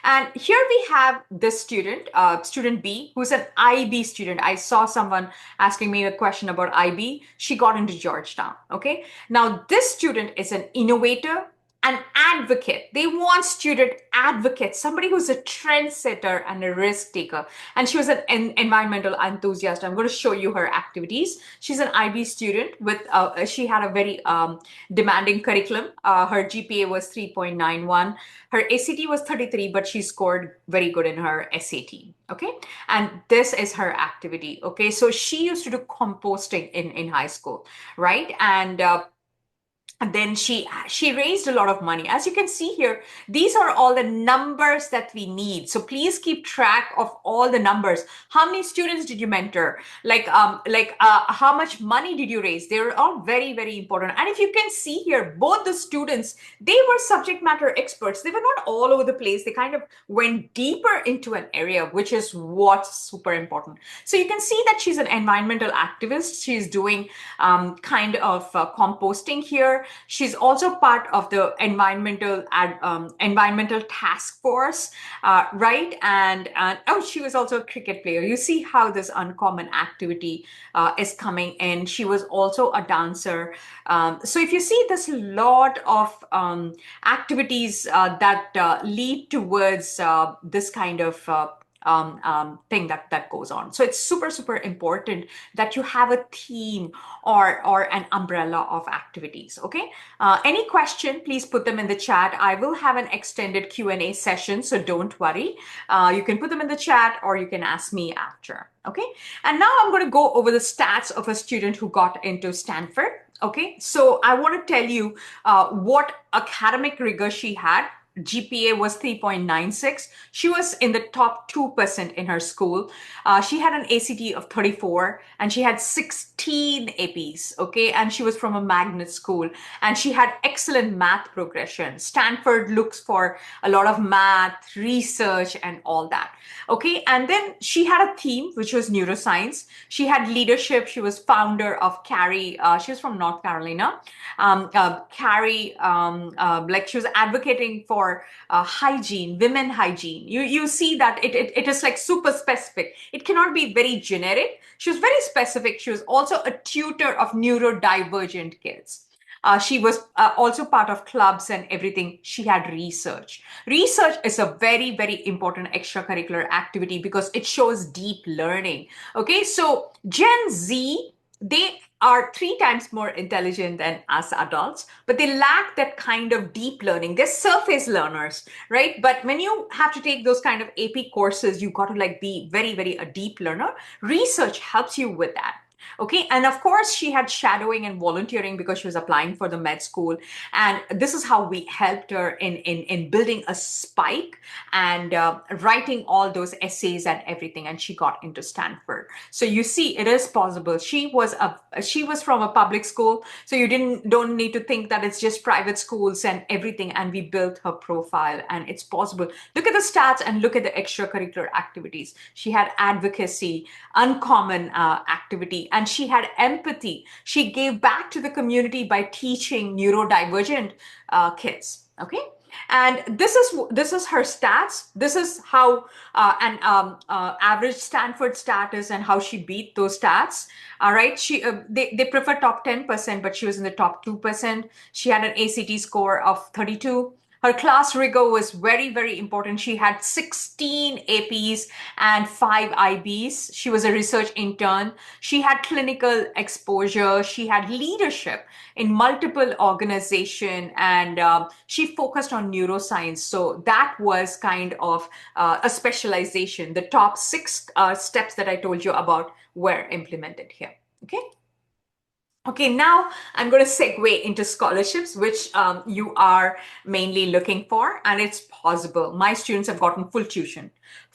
B: And here we have this student, student B, who's an IB student. I saw someone asking me a question about IB. She got into Georgetown. Okay. Now, this student is an innovator, an advocate. They want student advocates, somebody who's a trendsetter and a risk taker. And she was an environmental enthusiast. I'm going to show you her activities. She's an IB student with, she had a very demanding curriculum. Her GPA was 3.91. Her ACT was 33, but she scored very good in her SAT. Okay. And this is her activity. Okay. So she used to do composting in high school, right? And then she raised a lot of money. As you can see here, these are all the numbers that we need, so please keep track of all the numbers. How many students did you mentor? How much money did you raise? They're all very, very important. And if you can see here, both the students, they were subject matter experts. They were not all over the place. They kind of went deeper into an area, which is what's super important. So you can see that she's an environmental activist. She's doing kind of composting here. She's also part of the environmental task force, right? And oh, she was also a cricket player. You see how this uncommon activity is coming in. She was also a dancer. So if you see, there's a lot of activities that lead towards this kind of thing that goes on. So it's super, super important that you have a theme or an umbrella of activities. Okay. Any question, please put them in the chat. I will have an extended Q&A session, so don't worry. You can put them in the chat or you can ask me after. Okay. And now I'm going to go over the stats of a student who got into Stanford. Okay. So I want to tell you what academic rigor she had. GPA was 3.96. She was in the top 2% in her school. She had an ACT of 34 and she had 16 APs, okay? And she was from a magnet school and she had excellent math progression. Stanford looks for a lot of math, research, and all that, okay? And then she had a theme, which was neuroscience. She had leadership. She was founder of Carrie. She was from North Carolina. Carrie, like she was advocating for hygiene, women hygiene. You see that it is like super specific. It cannot be very generic. She was very specific. She was also a tutor of neurodivergent kids. She was also part of clubs and everything. She had research. Research is a very, very important extracurricular activity because it shows deep learning. Okay, so Gen Z, they are 3 times more intelligent than us adults, but they lack that kind of deep learning. They're surface learners, right? But when you have to take those kind of AP courses, you got to like be very, very a deep learner. Research helps you with that. Okay. And of course, she had shadowing and volunteering because she was applying for the med school. And this is how we helped her in building a spike and writing all those essays and everything. And she got into Stanford. So you see, it is possible. She was from a public school. So you don't need to think that it's just private schools and everything. And we built her profile and it's possible. Look at the stats and look at the extracurricular activities. She had advocacy, uncommon activity, and she had empathy. She gave back to the community by teaching neurodivergent kids. Okay. And this is her stats. This is how an average Stanford stat is and how she beat those stats. All right. They prefer top 10%, but she was in the top 2%. She had an ACT score of 32. Her class rigor was very, very important. She had 16 APs and 5 IBs. She was a research intern. She had clinical exposure. She had leadership in multiple organizations, and she focused on neuroscience. So that was kind of a specialization. The top 6 steps that I told you about were implemented here. Okay. Okay, now I'm going to segue into scholarships, which you are mainly looking for, and it's possible. My students have gotten full tuition.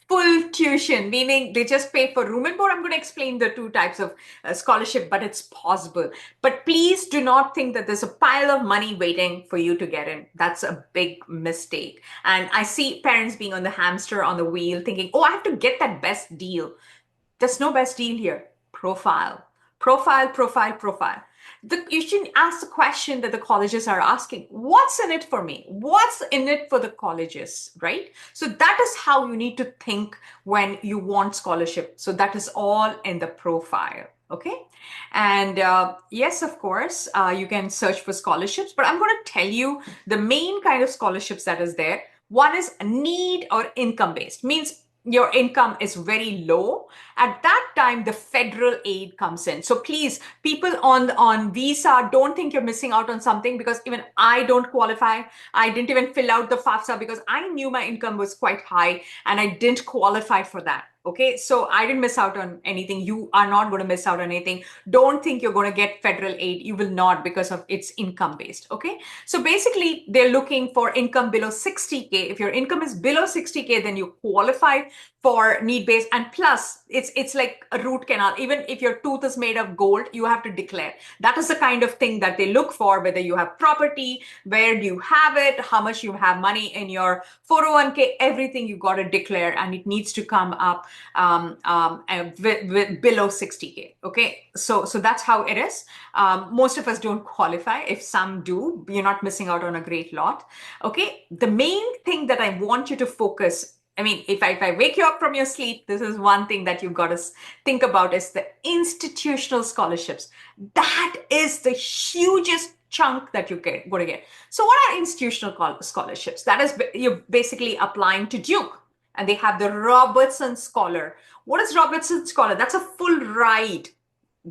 B: Full tuition, meaning they just pay for room and board. I'm going to explain the 2 types of scholarship, but it's possible. But please do not think that there's a pile of money waiting for you to get in. That's a big mistake. And I see parents being on the hamster on the wheel thinking, oh, I have to get that best deal. There's no best deal here. Profile, profile, profile, profile. You should ask the question that the colleges are asking: what's in it for me? What's in it for the colleges, right? So that is how you need to think when you want scholarship. So that is all in the profile. Okay. And yes, of course, you can search for scholarships, but I'm going to tell you the main kind of scholarships that is there. One is need or income based, means your income is very low. At that time, the federal aid comes in. So please, people on visa, don't think you're missing out on something, because even I don't qualify. I didn't even fill out the FAFSA because I knew my income was quite high and I didn't qualify for that. Okay, so I didn't miss out on anything. You are not going to miss out on anything. Don't think you're going to get federal aid. You will not, because of it's income based. Okay, so basically they're looking for income below 60K. If your income is below 60K, then you qualify for need based. And plus, it's like a root canal. Even if your tooth is made of gold, you have to declare. That is the kind of thing that they look for: whether you have property, where do you have it, how much you have money in your 401k, everything you got to declare, and it needs to come up with below 60K. Okay, so that's how it is. Most of us don't qualify. If some do, you're not missing out on a great lot. Okay, the main thing that I want you to focus, I mean, if I wake you up from your sleep, this is one thing that you've got to think about, is the institutional scholarships. That is the hugest chunk that going to get. So what are institutional scholarships? That is, you're basically applying to Duke, and they have the Robertson Scholar. What is Robertson Scholar? That's a full ride.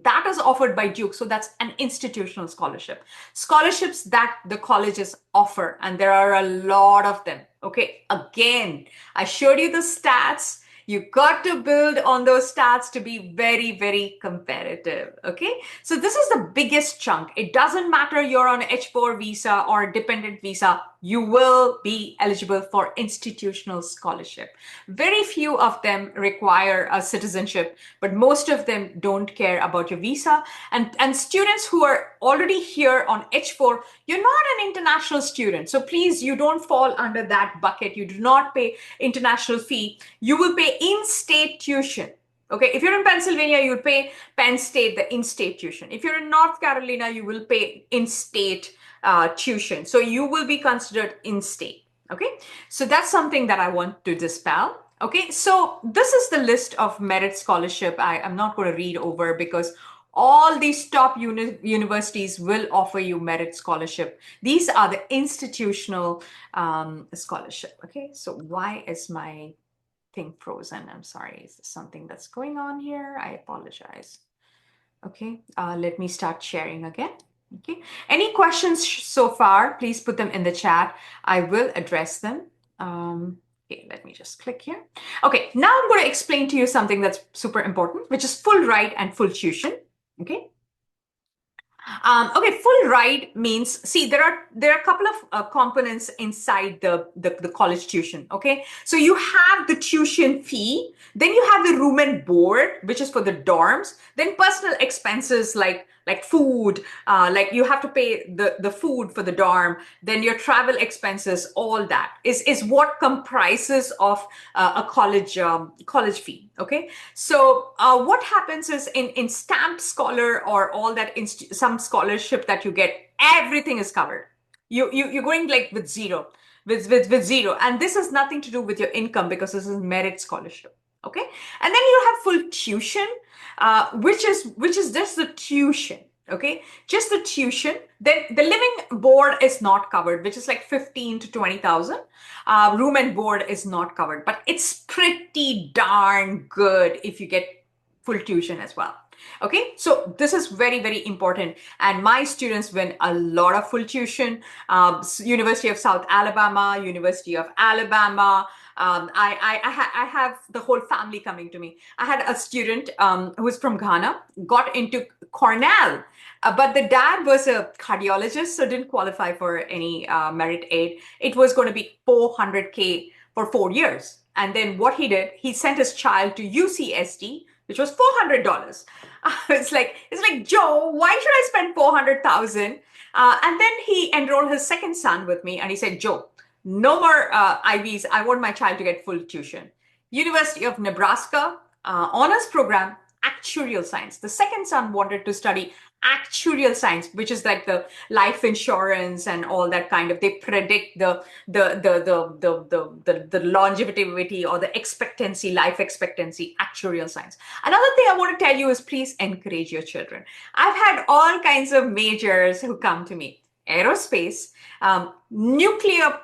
B: That is offered by Duke. So that's an institutional scholarship. Scholarships that the colleges offer, and there are a lot of them. Okay, again, I showed you the stats. You got to build on those stats to be very, very competitive. Okay, so this is the biggest chunk. It doesn't matter you're on H4 visa or dependent visa, you will be eligible for institutional scholarship. Very few of them require a citizenship, but most of them don't care about your visa. And students who are already here on H4, you're not an international student. So please, you don't fall under that bucket. You do not pay international fee. You will pay in-state tuition. Okay, if you're in Pennsylvania, you'll pay Penn State, the in-state tuition. If you're in North Carolina, you will pay in-state tuition. So you will be considered in-state. Okay, so that's something that I want to dispel. Okay, so this is the list of merit scholarship. I'm not going to read over, because all these top universities will offer you merit scholarship. These are the institutional scholarship. Okay, so why is my thing frozen? I'm sorry. Is there something that's going on here? I apologize. Okay, let me start sharing again. Okay, any questions so far, please put them in the chat. I will address them. Okay, let me just click here. Okay, now I'm going to explain to you something that's super important, which is full ride and full tuition. Okay. Okay, full ride means, see, there are a couple of components inside the college tuition. Okay, so you have the tuition fee, then you have the room and board, which is for the dorms, then personal expenses like food, like you have to pay the food for the dorm, then your travel expenses, all that is what comprises of a college fee. Okay, so what happens is in stamped scholar or all that some scholarship that you get, everything is covered. You're going like with zero, with zero, and this has nothing to do with your income, because this is merit scholarship. Okay, and then you have full tuition, which is just the tuition. Okay, just the tuition. Then the living board is not covered, which is like 15 to 20,000. Room and board is not covered, but it's pretty darn good if you get full tuition as well. Okay, so this is very, very important. And my students win a lot of full tuition. University of South Alabama, University of Alabama. I have the whole family coming to me. I had a student who was from Ghana, got into Cornell, but the dad was a cardiologist, so didn't qualify for any merit aid. It was going to be 400K for 4 years. And then what he did, he sent his child to UCSD, which was $400. It's like, Joe, why should I spend 400,000? And then he enrolled his second son with me, and he said, Joe, no more IVs. I want my child to get full tuition. University of Nebraska, honors program, actuarial science. The second son wanted to study actuarial science, which is like the life insurance and all that kind of. They predict the longevity or the expectancy, life expectancy, actuarial science. Another thing I want to tell you is please encourage your children. I've had all kinds of majors who come to me: aerospace, nuclear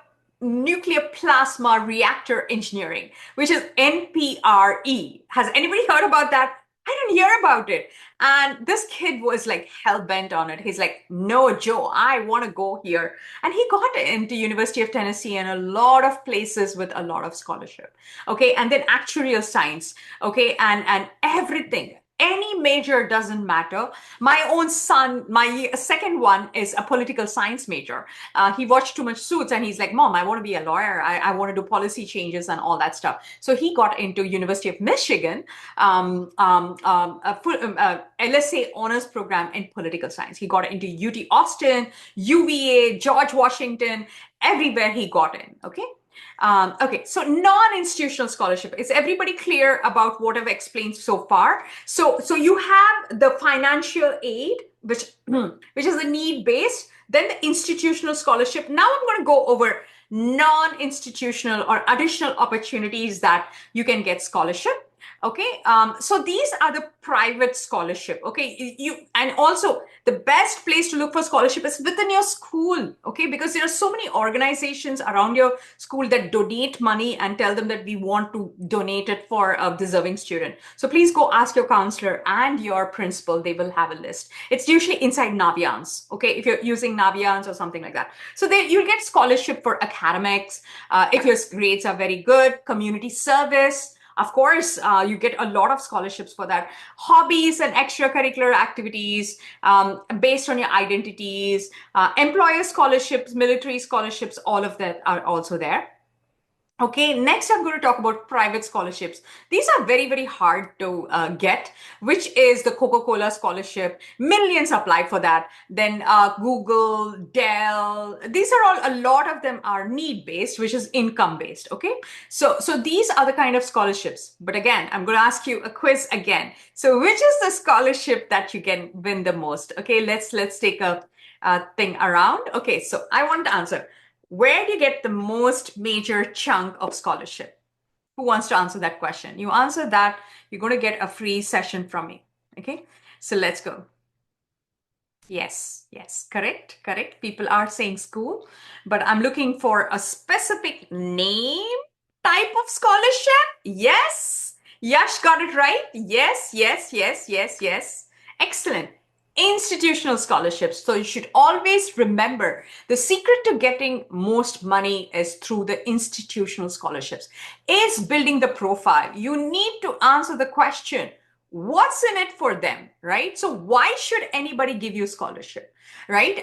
B: plasma reactor engineering, which is NPRE. Has anybody heard about that? I didn't hear about it. And this kid was like hell bent on it. He's like, no, Joe, I want to go here. And he got into University of Tennessee and a lot of places with a lot of scholarship. Okay. And then actuarial science. Okay. And everything. Any major doesn't matter. My own son, my second one is a political science major. He watched too much Suits and he's like, Mom, I want to be a lawyer. I want to do policy changes and all that stuff. So he got into University of Michigan, a full LSA honors program in political science. He got into UT Austin, UVA, George Washington, everywhere he got in. Okay. Okay, so non-institutional scholarship. Is everybody clear about what I've explained so far? So you have the financial aid, which is the need-based, then the institutional scholarship. Now I'm going to go over non-institutional or additional opportunities that you can get scholarship. Okay, so these are the private scholarship. Okay, you and also the best place to look for scholarship is within your school. Okay, because there are so many organizations around your school that donate money and tell them that we want to donate it for a deserving student. So please go ask your counselor and your principal. They will have a list. It's usually inside Naviance. Okay, if you're using Naviance or something like that. So you'll get scholarship for academics. If your grades are very good, community service. Of course, you get a lot of scholarships for that. Hobbies and extracurricular activities based on your identities, employer scholarships, military scholarships, all of that are also there. Okay, next I'm going to talk about private scholarships. These are very, very hard to get, which is the Coca-Cola scholarship. Millions apply for that. Then Google, Dell, these are all, a lot of them are need-based, which is income-based. Okay, so these are the kind of scholarships. But again, I'm going to ask you a quiz again. So which is the scholarship that you can win the most? Okay, let's take a thing around. Okay, so I want to answer. Where do you get the most major chunk of scholarship? Who wants to answer that question? You answer that, you're going to get a free session from me. Okay, so let's go. Yes, correct. People are saying school, but I'm looking for a specific name type of scholarship. Yes, Yash got it right. Yes. Excellent. Institutional scholarships. So you should always remember the secret to getting most money is through the institutional scholarships, is building the profile. You need to answer the question, what's in it for them, right? So why should anybody give you a scholarship, right?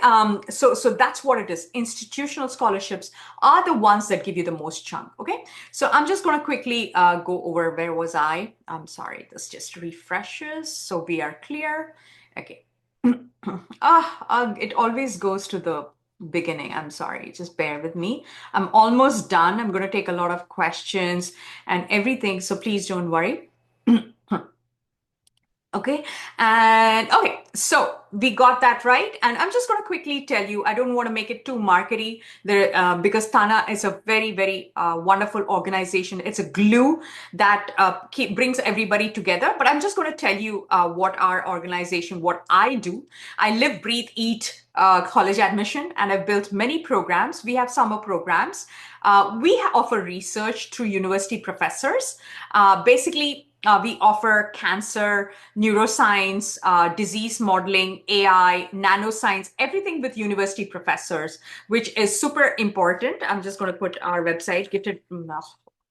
B: So that's what it is. Institutional scholarships are the ones that give you the most chunk. Okay, so I'm just going to quickly go over, where was I? I'm sorry, this just refreshes so we are clear. Okay. It always goes to the beginning. I'm sorry, just bear with me. I'm almost done. I'm going to take a lot of questions and everything, so please don't worry. Okay, and okay, so we got that right. And I'm just going to quickly tell you, I don't want to make it too markety there, because TANA is a very, very wonderful organization. It's a glue that brings everybody together. But I'm just going to tell you what our organization, what I do. I live, breathe, eat college admission, and I've built many programs. We have summer programs. We offer research through university professors. Basically, we offer cancer, neuroscience, disease modeling, AI, nanoscience, everything with university professors, which is super important. I'm just going to put our website, gifted, no,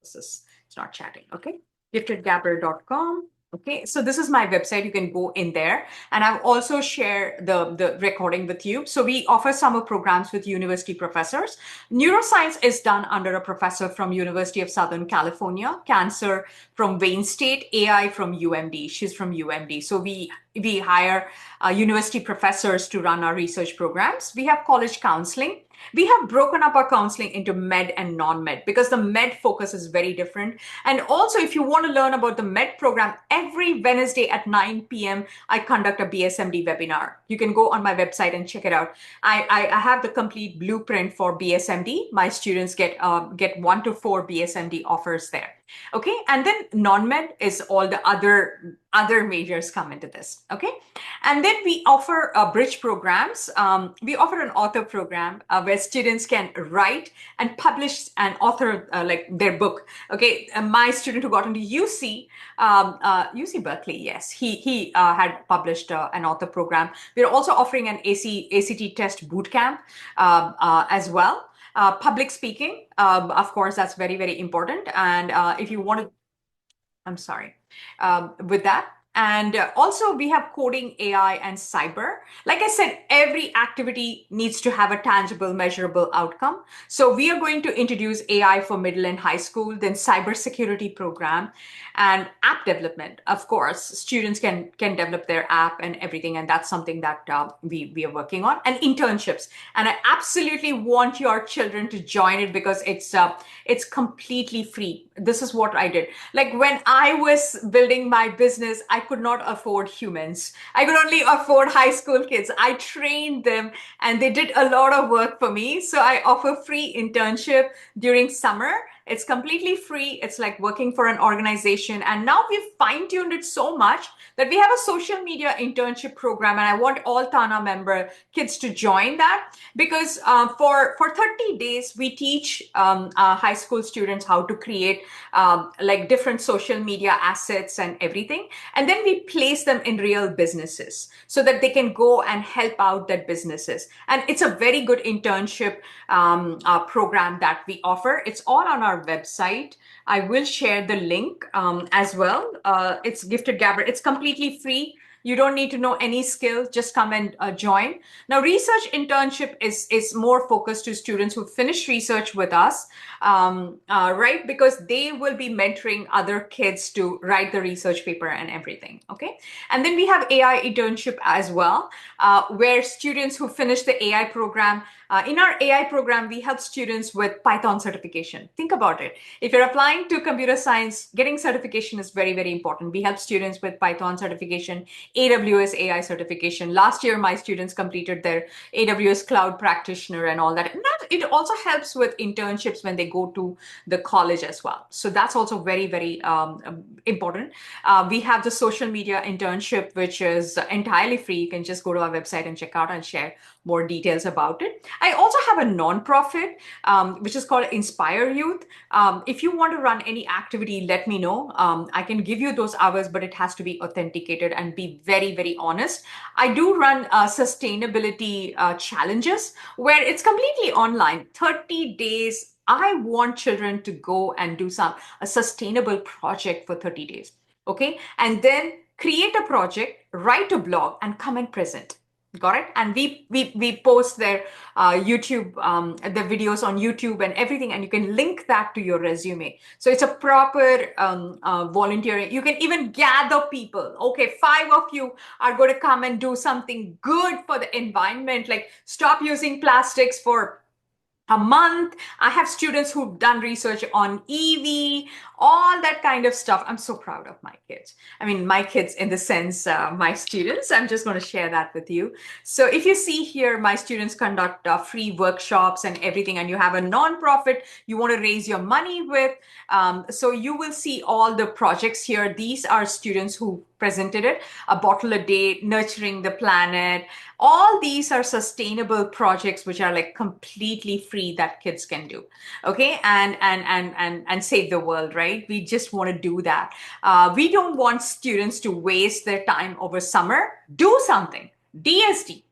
B: it's not chatting, okay? giftedgabber.com. Okay, so this is my website. You can go in there. And I've also shared the recording with you. So we offer summer programs with university professors. Neuroscience is done under a professor from University of Southern California, cancer from Wayne State, AI from UMD. She's from UMD. So we hire university professors to run our research programs. We have college counseling. We have broken up our counseling into med and non-med because the med focus is very different. And also, if you want to learn about the med program, every Wednesday at 9 p.m., I conduct a BSMD webinar. You can go on my website and check it out. I have the complete blueprint for BSMD. My students get 1 to 4 BSMD offers there. Okay, and then non-med is all the other majors come into this. Okay, and then we offer bridge programs. We offer an author program where students can write and publish and author like their book. Okay, my student who got into UC Berkeley, yes, he had published an author program. We're also offering an ACT test boot camp as well. Public speaking, of course, that's very, very important. And if you want to, I'm sorry, with that. And also, we have coding, AI, and cyber. Like I said, every activity needs to have a tangible, measurable outcome. So we are going to introduce AI for middle and high school, then cybersecurity program, and app development. Of course, students can develop their app and everything, and that's something that we are working on. And internships. And I absolutely want your children to join it because it's completely free. This is what I did. Like when I was building my business, I could not afford humans. I could only afford high school kids. I trained them and they did a lot of work for me. So I offer free internship during summer. It's completely free. It's like working for an organization. And now we've fine-tuned it so much that we have a social media internship program. And I want all TANA member kids to join that because for 30 days, we teach high school students how to create like different social media assets and everything. And then we place them in real businesses so that they can go and help out that businesses. And it's a very good internship program that we offer. It's all on our website. I will share the link as well. It's Gifted Gabber. It's completely free. You don't need to know any skill. Just come and join. Now, research internship is more focused to students who finish research with us, right? Because they will be mentoring other kids to write the research paper and everything, okay? And then we have AI internship as well, where students who finish the AI program, in our AI program, we help students with Python certification. Think about it. If you're applying to computer science, getting certification is very, very important. We help students with Python certification, AWS AI certification. Last year, my students completed their AWS cloud practitioner and all that. And that it also helps with internships when they go to the college as well. So that's also very, very important. We have the social media internship, which is entirely free. You can just go to our website and check out and share more details about it. I also have a nonprofit, which is called Inspire Youth. If you want to run any activity, let me know. I can give you those hours, but it has to be authenticated and be very, very honest. I do run sustainability challenges where it's completely online, 30 days. I want children to go and do a sustainable project for 30 days. Okay. And then create a project, write a blog, and come and present. Got it? And we post their YouTube, the videos on YouTube and everything, and you can link that to your resume. So it's a proper volunteering. You can even gather people. Okay, 5 of you are going to come and do something good for the environment, like stop using plastics for a month. I have students who've done research on EV, all that kind of stuff. I'm so proud of my kids. I mean, my kids in the sense, my students. I'm just going to share that with you. So if you see here, my students conduct free workshops and everything, and you have a nonprofit you want to raise your money with. So you will see all the projects here. These are students who presented it, a bottle a day, nurturing the planet. All these are sustainable projects which are like completely free that kids can do. Okay, and save the world, right? We just want to do that. We don't want students to waste their time over summer. Do something. DSD.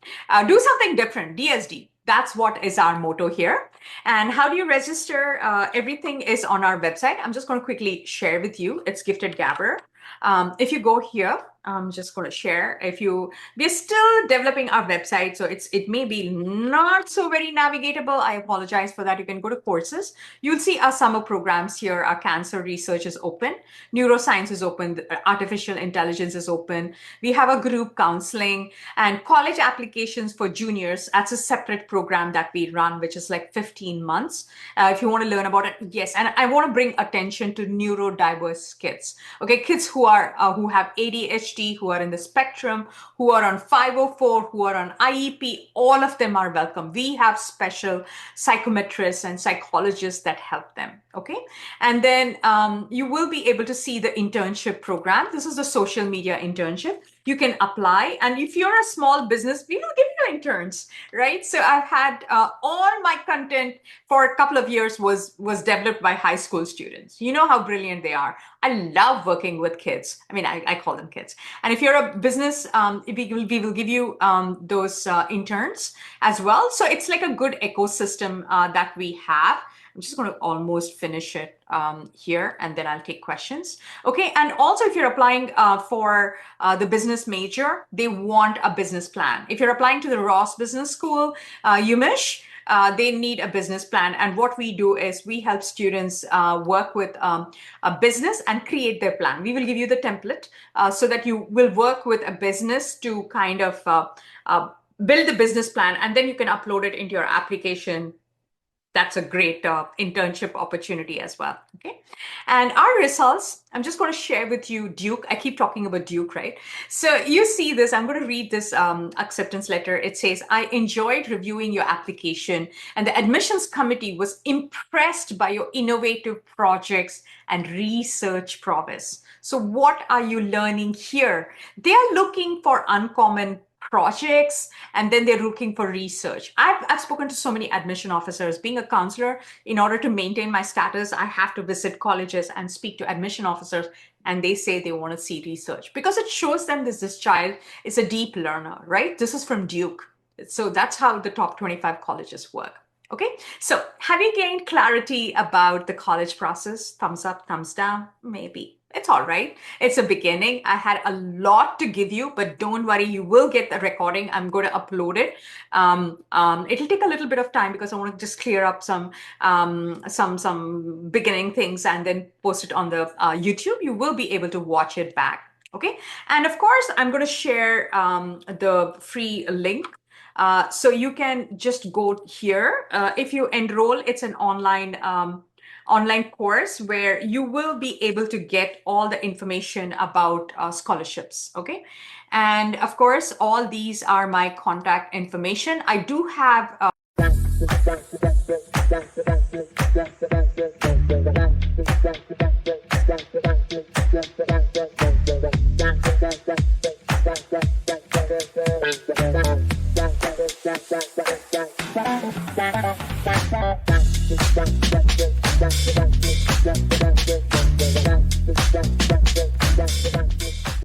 B: Do something different. DSD. That's what is our motto here. And how do you register? Everything is on our website. I'm just going to quickly share with you. It's Gifted Gabber. If you go here, I'm just going to share. We're still developing our website, so it may be not so very navigatable. I apologize for that. You can go to courses. You'll see our summer programs here. Our cancer research is open, neuroscience is open, artificial intelligence is open. We have a group counseling and college applications for juniors. That's a separate program that we run, which is like 15 months. If you want to learn about it, yes. And I want to bring attention to neurodiverse kids. Okay, kids who have ADHD, who are in the spectrum, who are on 504, who are on IEP, all of them are welcome. We have special psychometrists and psychologists that help them. Okay, and then you will be able to see the internship program. This is the social media internship. You can apply, and if you're a small business, we will give you interns, right? So I've had all my content for a couple of years was developed by high school students. You know how brilliant they are. I love working with kids. I mean, I call them kids. And if you're a business, we will give you those interns as well. So it's like a good ecosystem that we have. I'm just going to almost finish it here, and then I'll take questions. Okay, and also if you're applying for the business major, they want a business plan. If you're applying to the Ross Business School, UMich, they need a business plan. And what we do is we help students work with a business and create their plan. We will give you the template so that you will work with a business to kind of build the business plan, and then you can upload it into your application. That's a great internship opportunity as well. Okay. And our results, I'm just going to share with you Duke. I keep talking about Duke, right? So you see this, I'm going to read this acceptance letter. It says, I enjoyed reviewing your application, and the admissions committee was impressed by your innovative projects and research prowess. So what are you learning here? They are looking for uncommon projects, and then they're looking for research. I've spoken to so many admission officers. Being a counselor, in order to maintain my status, I have to visit colleges and speak to admission officers, and they say they want to see research because it shows them this child is a deep learner, right? This is from Duke. So that's how the top 25 colleges work. Okay, so have you gained clarity about the college process? Thumbs up, thumbs down, maybe. It's all right. It's a beginning. I had a lot to give you, but don't worry, you will get the recording. I'm going to upload it. It'll take a little bit of time because I want to just clear up some beginning things and then post it on the YouTube. You will be able to watch it back. Okay, and of course, I'm going to share the free link. So you can just go here. If you enroll, it's an online course where you will be able to get all the information about scholarships. Okay. And of course, all these are my contact information. I do have